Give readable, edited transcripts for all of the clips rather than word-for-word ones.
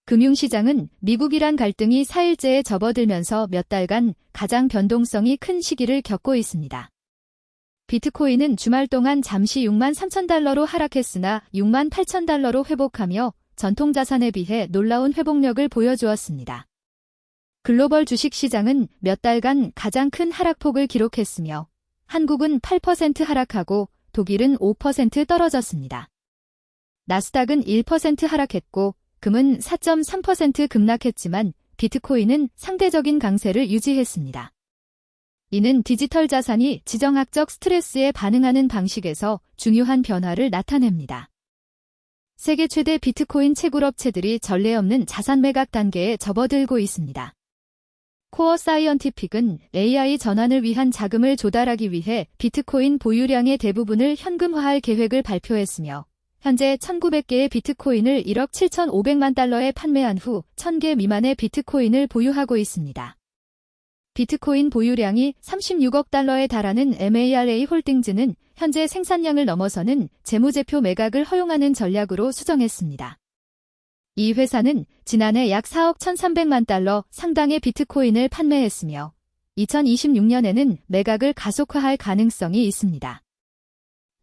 금융시장은 미국-이란 갈등이 4일째에 접어들면서 몇 달간 가장 변동성이 큰 시기를 겪고 있습니다. 비트코인은 주말 동안 잠시 63,000달러로 하락했으나 68,000달러로 회복하며 전통자산에 비해 놀라운 회복력을 보여주었습니다. 글로벌 주식시장은 몇 달간 가장 큰 하락폭을 기록했으며 한국은 8% 하락하고 독일은 5% 떨어졌습니다. 나스닥은 1% 하락했고 금은 4.3% 급락했지만 비트코인은 상대적인 강세를 유지했습니다. 이는 디지털 자산이 지정학적 스트레스에 반응하는 방식에서 중요한 변화를 나타냅니다. 세계 최대 비트코인 채굴업체들이 전례 없는 자산 매각 단계에 접어들고 있습니다. 코어 사이언티픽은 AI 전환을 위한 자금을 조달하기 위해 비트코인 보유량의 대부분을 현금화할 계획을 발표했으며 현재 1,900개의 비트코인을 1억 7,500만 달러에 판매한 후 1,000개 미만의 비트코인을 보유하고 있습니다. 비트코인 보유량이 36억 달러에 달하는 MARA 홀딩즈는 현재 생산량을 넘어서는 재무제표 매각을 허용하는 전략으로 수정했습니다. 이 회사는 지난해 약 4억 1,300만 달러 상당의 비트코인을 판매했으며 2026년에는 매각을 가속화할 가능성이 있습니다.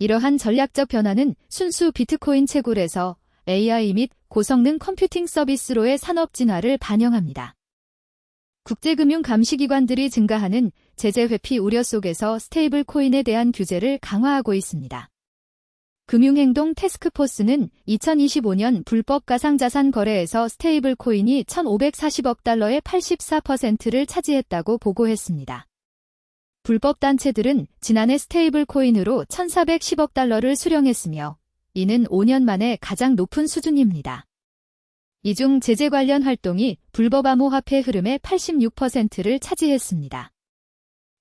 이러한 전략적 변화는 순수 비트코인 채굴에서 AI 및 고성능 컴퓨팅 서비스로의 산업 진화를 반영합니다. 국제금융 감시기관들이 증가하는 제재 회피 우려 속에서 스테이블 코인에 대한 규제를 강화하고 있습니다. 금융행동 태스크포스는 2025년 불법 가상자산 거래에서 스테이블 코인이 1,540억 달러의 84%를 차지했다고 보고했습니다. 불법 단체들은 지난해 스테이블 코인으로 1,410억 달러를 수령했으며 이는 5년 만에 가장 높은 수준입니다. 이 중 제재 관련 활동이 불법 암호화폐 흐름의 86%를 차지했습니다.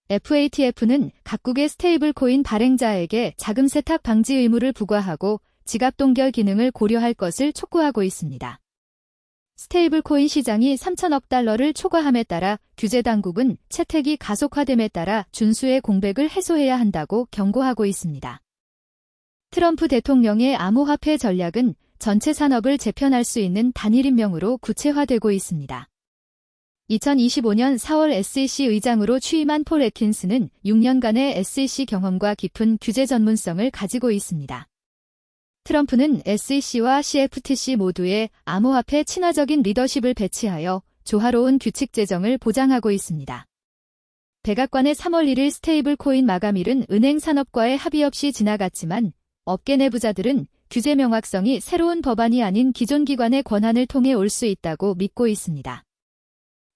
FATF는 각국의 스테이블 코인 발행자에게 자금 세탁 방지 의무를 부과하고 지갑 동결 기능을 고려할 것을 촉구하고 있습니다. 스테이블 코인 시장이 3천억 달러를 초과함에 따라 규제 당국은 채택이 가속화됨에 따라 준수의 공백을 해소해야 한다고 경고하고 있습니다. 트럼프 대통령의 암호화폐 전략은 전체 산업을 재편할 수 있는 단일 임명으로 구체화되고 있습니다. 2025년 4월 SEC 의장으로 취임한 폴 애킨스는 6년간의 SEC 경험과 깊은 규제 전문성을 가지고 있습니다. 트럼프는 SEC와 CFTC 모두에 암호화폐 친화적인 리더십을 배치하여 조화로운 규칙 제정을 보장하고 있습니다. 백악관의 3월 1일 스테이블 코인 마감일은 은행 산업과의 합의 없이 지나갔지만 업계 내부자들은 규제 명확성이 새로운 법안이 아닌 기존 기관의 권한을 통해 올 수 있다고 믿고 있습니다.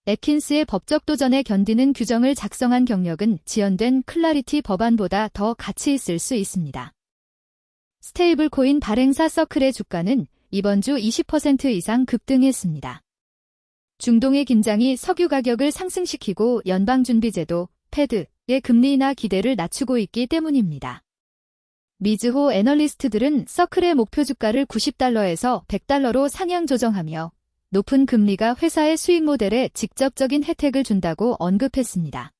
애킨스의 법적 도전에 견디는 규정을 작성한 경력은 지연된 클라리티 법안보다 더 가치 있을 수 있습니다. 스테이블 코인 발행사 서클의 주가는 이번 주 20% 이상 급등했습니다. 중동의 긴장이 석유 가격을 상승시키고 연방준비제도, 패드의 금리 인하 기대를 낮추고 있기 때문입니다. 미즈호 애널리스트들은 서클의 목표 주가를 90달러에서 100달러로 상향 조정하며 높은 금리가 회사의 수익 모델에 직접적인 혜택을 준다고 언급했습니다.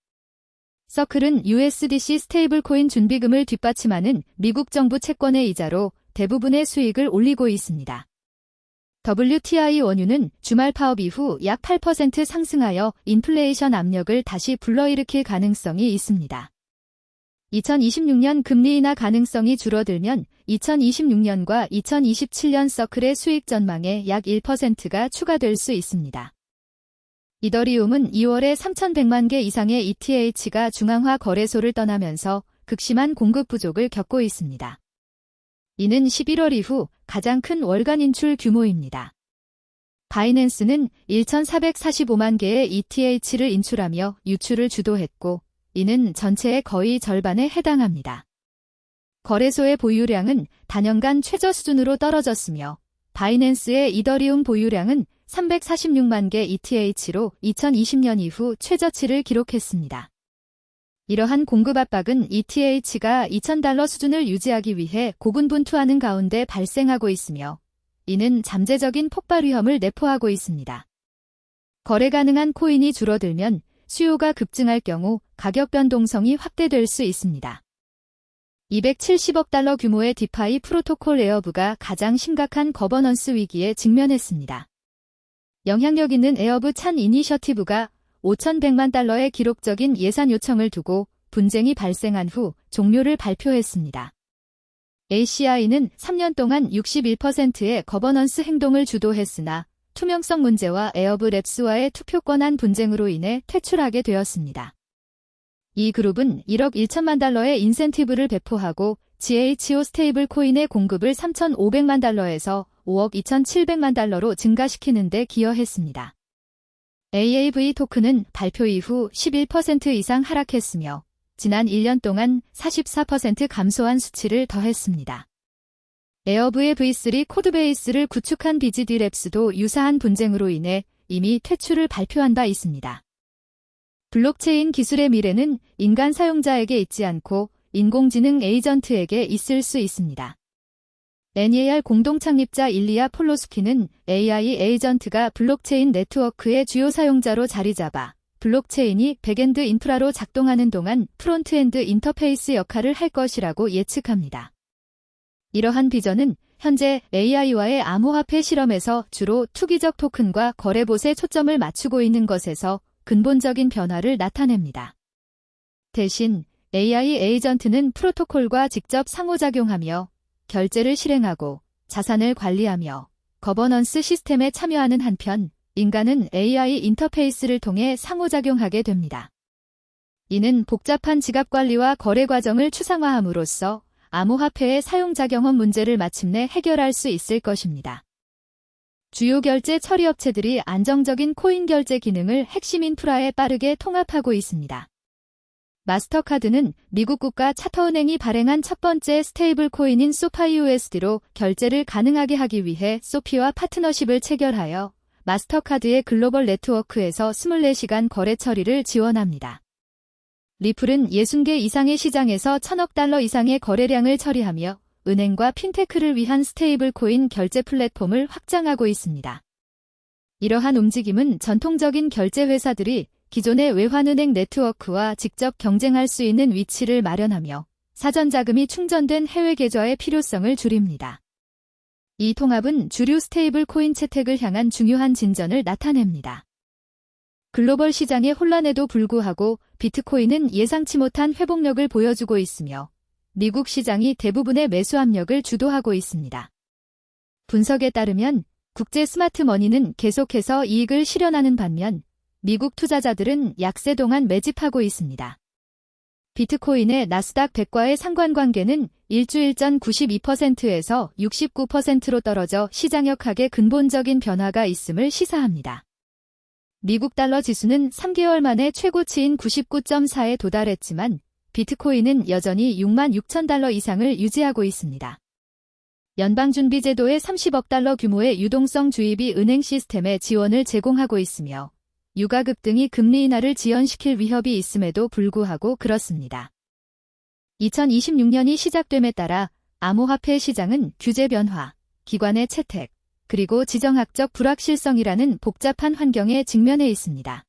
서클은 USDC 스테이블 코인 준비금을 뒷받침하는 미국 정부 채권의 이자로 대부분의 수익을 올리고 있습니다. WTI 원유는 주말 파업 이후 약 8% 상승하여 인플레이션 압력을 다시 불러일으킬 가능성이 있습니다. 2026년 금리 인하 가능성이 줄어들면 2026년과 2027년 서클의 수익 전망에 약 1%가 추가될 수 있습니다. 이더리움은 2월에 3,100만 개 이상의 ETH가 중앙화 거래소를 떠나면서 극심한 공급 부족을 겪고 있습니다. 이는 11월 이후 가장 큰 월간 인출 규모입니다. 바이낸스는 1,445만 개의 ETH를 인출하며 유출을 주도했고 이는 전체의 거의 절반에 해당합니다. 거래소의 보유량은 단연간 최저 수준으로 떨어졌으며 바이낸스의 이더리움 보유량은 346만 개 ETH로 2020년 이후 최저치를 기록했습니다. 이러한 공급 압박은 ETH가 2,000달러 수준을 유지하기 위해 고군분투하는 가운데 발생하고 있으며 이는 잠재적인 폭발 위험을 내포하고 있습니다. 거래 가능한 코인이 줄어들면 수요가 급증할 경우 가격 변동성이 확대될 수 있습니다. 270억 달러 규모의 디파이 프로토콜 에어브가 가장 심각한 거버넌스 위기에 직면했습니다. 영향력 있는 에어부 찬 이니셔티브가 5,100만 달러의 기록적인 예산 요청을 두고 분쟁이 발생한 후 종료를 발표했습니다. ACI는 3년 동안 61%의 거버넌스 행동을 주도했으나 투명성 문제와 에어부 랩스와의 투표 권한 분쟁으로 인해 퇴출하게 되었습니다. 이 그룹은 1억 1천만 달러의 인센티브를 배포하고 GHO 스테이블 코인의 공급을 3,500만 달러에서 5억 2,700만 달러로 증가시키는 데 기여했습니다. AAV 토큰은 발표 이후 11% 이상 하락했으며 지난 1년 동안 44% 감소한 수치를 더했습니다. 에어브의 V3 코드베이스를 구축한 BGD랩스도 유사한 분쟁으로 인해 이미 퇴출을 발표한 바 있습니다. 블록체인 기술의 미래는 인간 사용자에게 있지 않고 인공지능 에이전트에게 있을 수 있습니다. NER 공동 창립자 일리아 폴로스키는 AI 에이전트가 블록체인 네트워크의 주요 사용자로 자리 잡아 블록체인이 백엔드 인프라로 작동하는 동안 프론트엔드 인터페이스 역할을 할 것이라고 예측합니다. 이러한 비전은 현재 AI와의 암호화폐 실험에서 주로 투기적 토큰과 거래봇에 초점을 맞추고 있는 것에서 근본적인 변화를 나타냅니다. 대신 AI 에이전트는 프로토콜과 직접 상호작용하며 결제를 실행하고 자산을 관리하며 거버넌스 시스템에 참여하는 한편 인간은 AI 인터페이스를 통해 상호작용하게 됩니다. 이는 복잡한 지갑 관리와 거래 과정을 추상화함으로써 암호화폐의 사용자 경험 문제를 마침내 해결할 수 있을 것입니다. 주요 결제 처리 업체들이 안정적인 코인 결제 기능을 핵심 인프라에 빠르게 통합하고 있습니다. 마스터카드는 미국 국가 차터은행이 발행한 첫 번째 스테이블 코인인 소파이 USD로 결제를 가능하게 하기 위해 소피와 파트너십을 체결하여 마스터카드의 글로벌 네트워크에서 24시간 거래 처리를 지원합니다. 리플은 60개 이상의 시장에서 1,000억 달러 이상의 거래량을 처리하며 은행과 핀테크를 위한 스테이블 코인 결제 플랫폼을 확장하고 있습니다. 이러한 움직임은 전통적인 결제 회사들이 기존의 외환은행 네트워크와 직접 경쟁할 수 있는 위치를 마련하며 사전 자금이 충전된 해외 계좌의 필요성을 줄입니다. 이 통합은 주류 스테이블 코인 채택을 향한 중요한 진전을 나타냅니다. 글로벌 시장의 혼란에도 불구하고 비트코인은 예상치 못한 회복력을 보여주고 있으며 미국 시장이 대부분의 매수 압력을 주도하고 있습니다. 분석에 따르면 국제 스마트 머니는 계속해서 이익을 실현하는 반면 미국 투자자들은 약세 동안 매집하고 있습니다. 비트코인의 나스닥 100과의 상관관계는 일주일 전 92%에서 69%로 떨어져 시장역학에 근본적인 변화가 있음을 시사합니다. 미국 달러 지수는 3개월 만에 최고치인 99.4에 도달했지만 비트코인은 여전히 6만 6천 달러 이상을 유지하고 있습니다. 연방준비제도의 30억 달러 규모의 유동성 주입이 은행 시스템에 지원을 제공하고 있으며 유가급 등이 금리 인하를 지연시킬 위협이 있음에도 불구하고 그렇습니다. 2026년이 시작됨에 따라 암호화폐 시장은 규제 변화, 기관의 채택, 그리고 지정학적 불확실성이라는 복잡한 환경에 직면해 있습니다.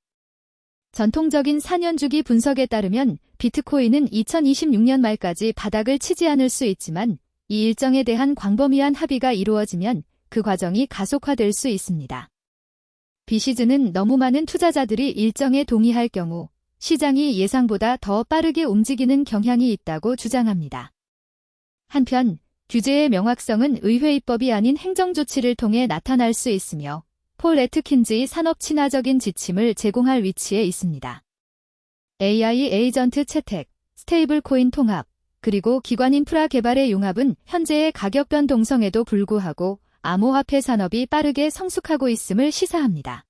전통적인 4년 주기 분석에 따르면 비트코인은 2026년 말까지 바닥을 치지 않을 수 있지만 이 일정에 대한 광범위한 합의가 이루어지면 그 과정이 가속화될 수 있습니다. 비시즈는 너무 많은 투자자들이 일정에 동의할 경우 시장이 예상보다 더 빠르게 움직이는 경향이 있다고 주장합니다. 한편 규제의 명확성은 의회 입법이 아닌 행정조치를 통해 나타날 수 있으며 폴 애트킨즈의 산업 친화적인 지침을 제공할 위치에 있습니다. AI 에이전트 채택, 스테이블 코인 통합, 그리고 기관 인프라 개발의 융합은 현재의 가격 변동성에도 불구하고 암호화폐 산업이 빠르게 성숙하고 있음을 시사합니다.